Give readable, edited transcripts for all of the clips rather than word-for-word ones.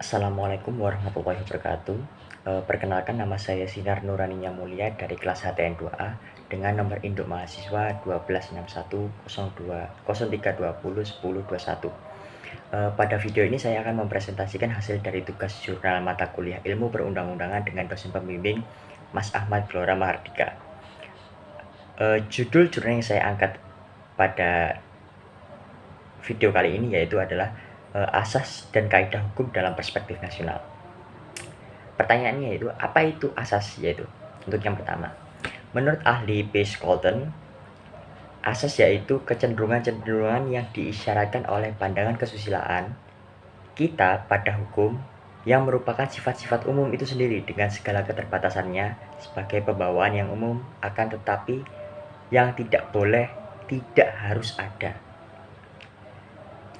Assalamualaikum warahmatullahi wabarakatuh. Perkenalkan nama saya Sinar Nuraninya Mulia dari kelas HTN 2A dengan nomor induk mahasiswa 12610203201021. Pada video ini saya akan mempresentasikan hasil dari tugas jurnal mata kuliah Ilmu Perundang-undangan dengan dosen pembimbing Mas Ahmad Glora Mahardika. Judul jurnal yang saya angkat pada video kali ini yaitu adalah Asas dan Kaidah Hukum dalam Perspektif Nasional. Pertanyaannya yaitu, apa itu asas? Yaitu, untuk yang pertama, menurut ahli Peace Colton, asas yaitu kecenderungan-kecenderungan yang diisyaratkan oleh pandangan kesusilaan kita pada hukum yang merupakan sifat-sifat umum itu sendiri dengan segala keterbatasannya sebagai pembawaan yang umum, akan tetapi yang tidak boleh, tidak harus ada.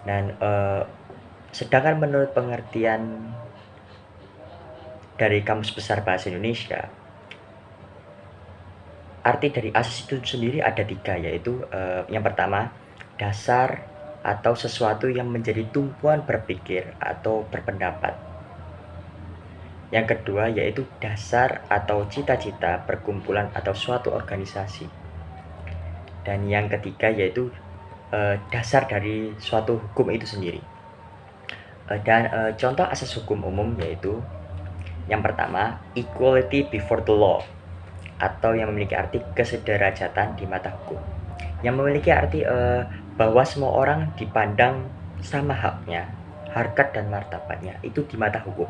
Dan sedangkan menurut pengertian dari Kamus Besar Bahasa Indonesia, arti dari asas itu sendiri ada 3, yaitu yang pertama, dasar atau sesuatu yang menjadi tumpuan berpikir atau berpendapat. Yang kedua yaitu dasar atau cita-cita perkumpulan atau suatu organisasi. Dan yang ketiga yaitu dasar dari suatu hukum itu sendiri. Contoh asas hukum umum yaitu yang pertama, equality before the law, atau yang memiliki arti kesederajatan di mata hukum, yang memiliki arti bahwa semua orang dipandang sama haknya, harkat dan martabatnya itu di mata hukum.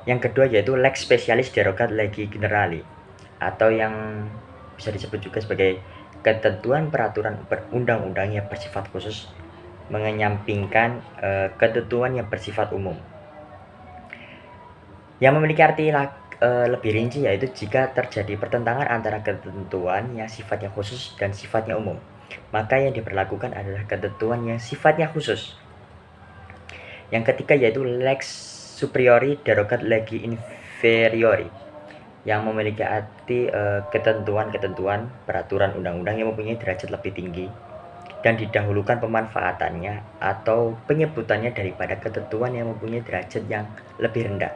Yang kedua yaitu lex specialis derogat legi generali, atau yang bisa disebut juga sebagai ketentuan peraturan perundang-undang yang bersifat khusus mengenyampingkan ketentuan yang bersifat umum. Yang memiliki arti lebih rinci yaitu jika terjadi pertentangan antara ketentuan yang sifatnya khusus dan sifatnya umum, maka yang diberlakukan adalah ketentuan yang sifatnya khusus. Yang ketiga yaitu lex superiori derogat legi inferiori, yang memiliki arti ketentuan-ketentuan peraturan undang-undang yang mempunyai derajat lebih tinggi dan didahulukan pemanfaatannya atau penyebutannya daripada ketentuan yang mempunyai derajat yang lebih rendah.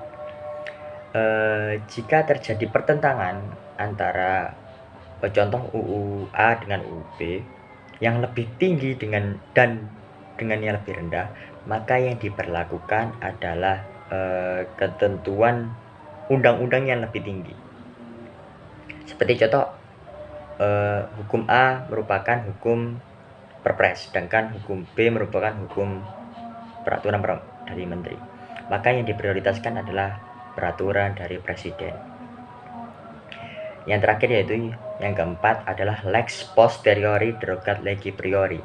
Jika terjadi pertentangan antara contoh UU A dengan UU B yang lebih tinggi dengan yang lebih rendah, maka yang diberlakukan adalah ketentuan undang-undang yang lebih tinggi. Seperti contoh, hukum A merupakan hukum perpres, sedangkan hukum B merupakan hukum peraturan dari menteri. Maka yang diprioritaskan adalah peraturan dari presiden. Yang terakhir yaitu yang keempat adalah lex posteriori derogat legi priori,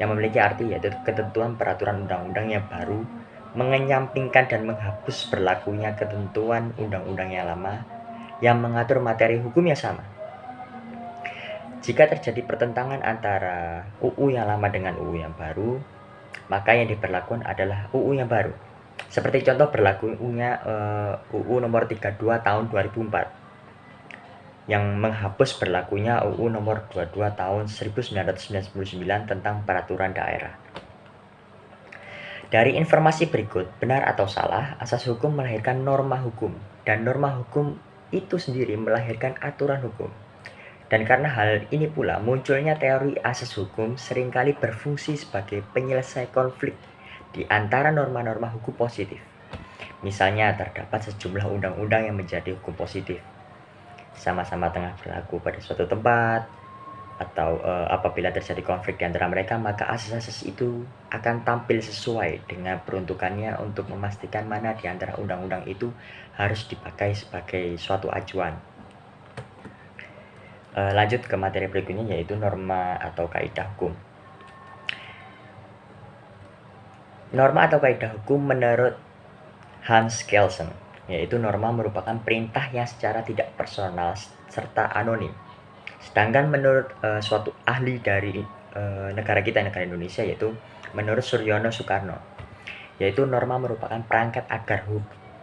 yang memiliki arti yaitu ketentuan peraturan undang-undang yang baru mengenyampingkan dan menghapus berlakunya ketentuan undang-undang yang lama yang mengatur materi hukum yang sama. Jika terjadi pertentangan antara UU yang lama dengan UU yang baru, maka yang diberlakukan adalah UU yang baru. Seperti contoh berlakunya UU nomor 32 tahun 2004 yang menghapus berlakunya UU nomor 22 tahun 1999 tentang peraturan daerah. Dari informasi berikut, benar atau salah, asas hukum melahirkan norma hukum, dan norma hukum itu sendiri melahirkan aturan hukum. Dan karena hal ini pula munculnya teori asas hukum seringkali berfungsi sebagai penyelesai konflik di antara norma-norma hukum positif. Misalnya terdapat sejumlah undang-undang yang menjadi hukum positif, sama-sama tengah berlaku pada suatu tempat, atau apabila terjadi konflik di antara mereka, maka asas-asas itu akan tampil sesuai dengan peruntukannya untuk memastikan mana di antara undang-undang itu harus dipakai sebagai suatu acuan. Lanjut ke materi berikutnya yaitu norma atau kaidah hukum. Norma atau kaidah hukum menurut Hans Kelsen, yaitu norma merupakan perintah yang secara tidak personal serta anonim. Sedangkan menurut suatu ahli dari negara kita, negara Indonesia, yaitu menurut Suryono Soekarno, yaitu norma merupakan perangkat agar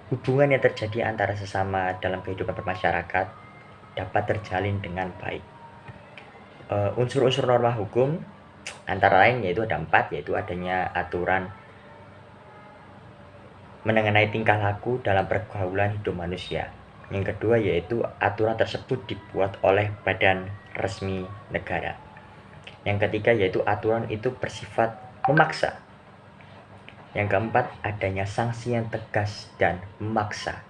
hubungan yang terjadi antara sesama dalam kehidupan bermasyarakat dapat terjalin dengan baik. Unsur-unsur norma hukum antara lain yaitu ada 4, yaitu adanya aturan mengenai tingkah laku dalam pergaulan hidup manusia. Yang kedua yaitu aturan tersebut dibuat oleh badan resmi negara. Yang ketiga yaitu aturan itu bersifat memaksa. Yang keempat, adanya sanksi yang tegas dan memaksa.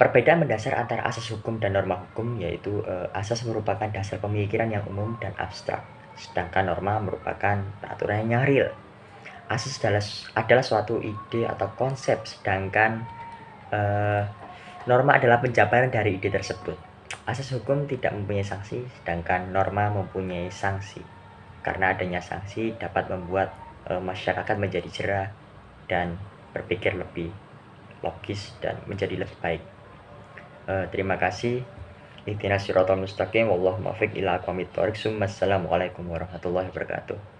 Perbedaan mendasar antara asas hukum dan norma hukum yaitu asas merupakan dasar pemikiran yang umum dan abstrak, sedangkan norma merupakan peraturan yang real. Asas adalah suatu ide atau konsep, sedangkan norma adalah penjabaran dari ide tersebut. Asas hukum tidak mempunyai sanksi, sedangkan norma mempunyai sanksi. Karena adanya sanksi dapat membuat masyarakat menjadi jerah dan berpikir lebih logis dan menjadi lebih baik. Terima kasih. Ihdinas siratal mustaqim, wallahu muwaffiq ila aqwamit thoriq. Assalamualaikum warahmatullahi wabarakatuh.